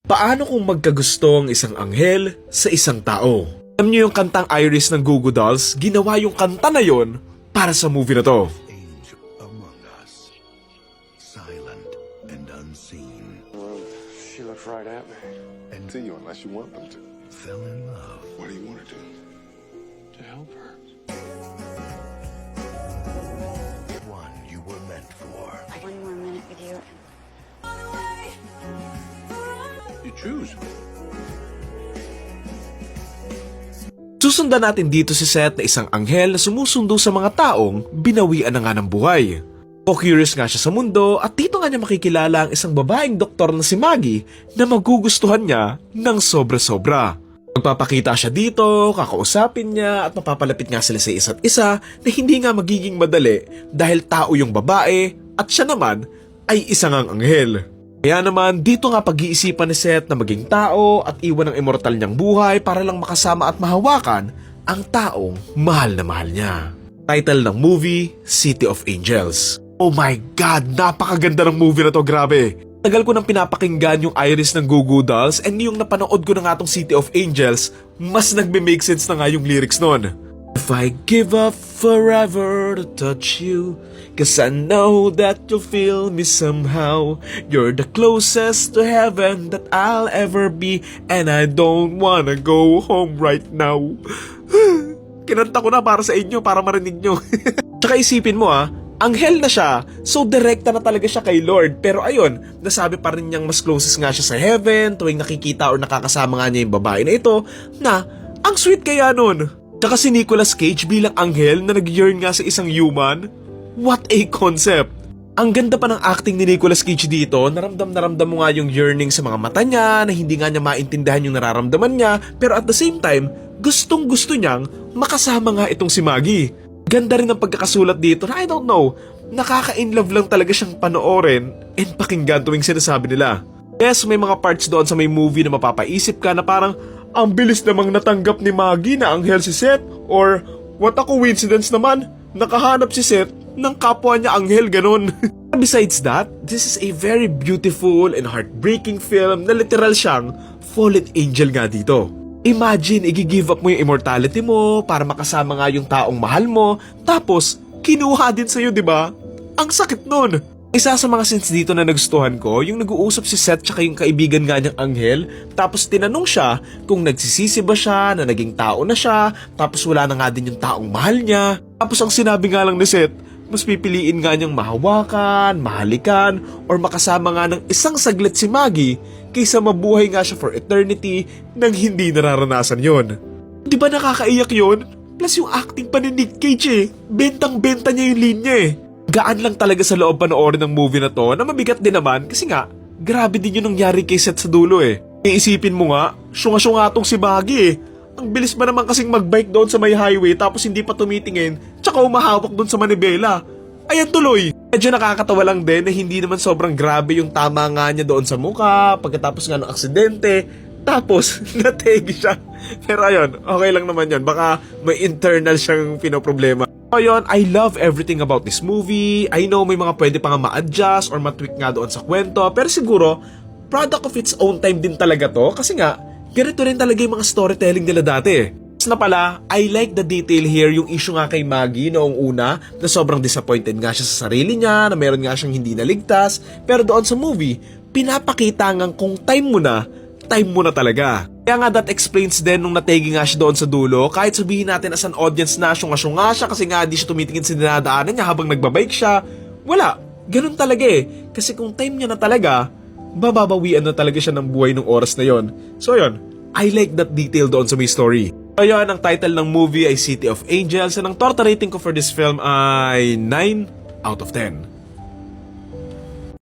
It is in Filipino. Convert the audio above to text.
Paano kung magkagusto ang isang anghel sa isang tao? Alam niyo yung kantang Iris ng Goo Goo Dolls? Ginawa yung kanta na yon para sa movie na to. Angel among us, silent and unseen, She looked right at me. and To you unless you want them to. fell in love. What do you want to do? To help her. One you were meant for. One more minute with you. You choose. Susundan natin dito si Seth na isang anghel na sumusundo sa mga taong binawian na nga ng buhay. O-curious nga siya sa mundo at dito nga niya makikilala ang isang babaeng doktor na si Maggie na magugustuhan niya ng sobra-sobra. Magpapakita siya dito, kakausapin niya at mapapalapit nga sila sa isa't isa na hindi nga magiging madali dahil tao yung babae at siya naman ay isang anghel. Kaya naman dito nga pag-iisipan ni Seth na maging tao at iwan ang immortal niyang buhay para lang makasama at mahawakan ang taong mahal na mahal niya. Title ng movie, City of Angels. Oh my God! Napakaganda ng movie na to, grabe! Tagal ko nang pinapakinggan yung Iris ng Goo Goo Dolls and yung napanood ko na nga tong City of Angels, mas nagme-make sense na nga yung lyrics nun. If I give up forever to touch you, cause I know that you'll feel me somehow. You're the closest to heaven that I'll ever be, and I don't wanna go home right now. Kinanta ko na para sa inyo, para marinig nyo. Tsaka isipin mo anghel na siya, so direkta na talaga siya kay Lord. Pero ayun, nasabi pa rin niyang mas closest nga siya sa heaven tuwing nakikita or nakakasama nga niya yung babae na ito, na ang sweet kaya nun. Tsaka si Nicolas Cage bilang anghel na nag-yearn nga sa isang human. What a concept! Ang ganda pa ng acting ni Nicolas Cage dito, naramdam mo nga yung yearning sa mga mata niya, na hindi nga niya maintindihan yung nararamdaman niya, pero at the same time, gustong gusto niyang makasama nga itong si Maggie. Ganda rin ang pagkakasulat dito na I don't know, nakaka-inlove lang talaga siyang panoorin and pakinggan tuwing sinasabi nila. Yes, may mga parts doon sa may movie na mapapaisip ka na parang, ang bilis namang natanggap ni Maggie na anghel si Seth, or what a coincidence naman, nakahanap si Seth ng kapwa niya anghel, ganun. Besides that, this is a very beautiful and heartbreaking film na literal siyang fallen angel nga dito. Imagine, i-give up mo yung immortality mo para makasama nga yung taong mahal mo, tapos kinuha din sa'yo, di ba? Ang sakit nun. Isa sa mga scenes dito na nagustuhan ko, yung nag-uusap si Seth tsaka yung kaibigan nga niyang anghel, tapos tinanong siya kung nagsisisi ba siya na naging tao na siya, tapos wala na nga din yung taong mahal niya. Tapos ang sinabi nga lang ni Seth, mas pipiliin nga niyang mahawakan, mahalikan, or makasama nga ng isang saglit si Maggie kaysa mabuhay nga siya for eternity nang hindi nararanasan yon. Di ba nakakaiyak yon? Plus yung acting pa ni Nick Cage bentang-benta niya yung linya Gaan lang talaga sa loob panoorin ng movie na to na mabigat din naman kasi nga, grabe din yung nangyari kay Seth sa dulo Iisipin mo nga, syunga-syunga tong si Maggie Ang bilis ba naman kasing magbike doon sa may highway tapos hindi pa tumitingin tsaka umahawak doon sa manibela. Ayan tuloy. Medyo nakakatawa lang din na hindi naman sobrang grabe yung tama nga niya doon sa mukha pagkatapos nga ng aksidente. Tapos, nategi siya. Pero ayun, okay lang naman yun. Baka may internal siyang pinoproblema. Ayun, I love everything about this movie. I know may mga pwede pa nga ma-adjust or ma-tweak nga doon sa kwento. Pero siguro, product of its own time din talaga to. Kasi nga, ganito rin talaga yung mga storytelling nila dati na pala, I like the detail here yung issue nga kay Maggie noong una na sobrang disappointed nga siya sa sarili niya, na meron nga siyang hindi naligtas. Pero doon sa movie, pinapakita nga kung time mo na talaga. Kaya nga that explains din nung nategi nga siya doon sa dulo, kahit sabihin natin as an audience na syunga-syunga siya kasi nga di siya tumitingin sa dinadaanan niya habang nagbabike siya. Wala, ganun talaga Kasi kung time niya na talaga, bababawian na talaga siya ng buhay nung oras na yon. So yun, I like that detail doon sa may story. Ayun, ang title ng movie ay City of Angels and ang total rating ko for this film ay 9 out of 10.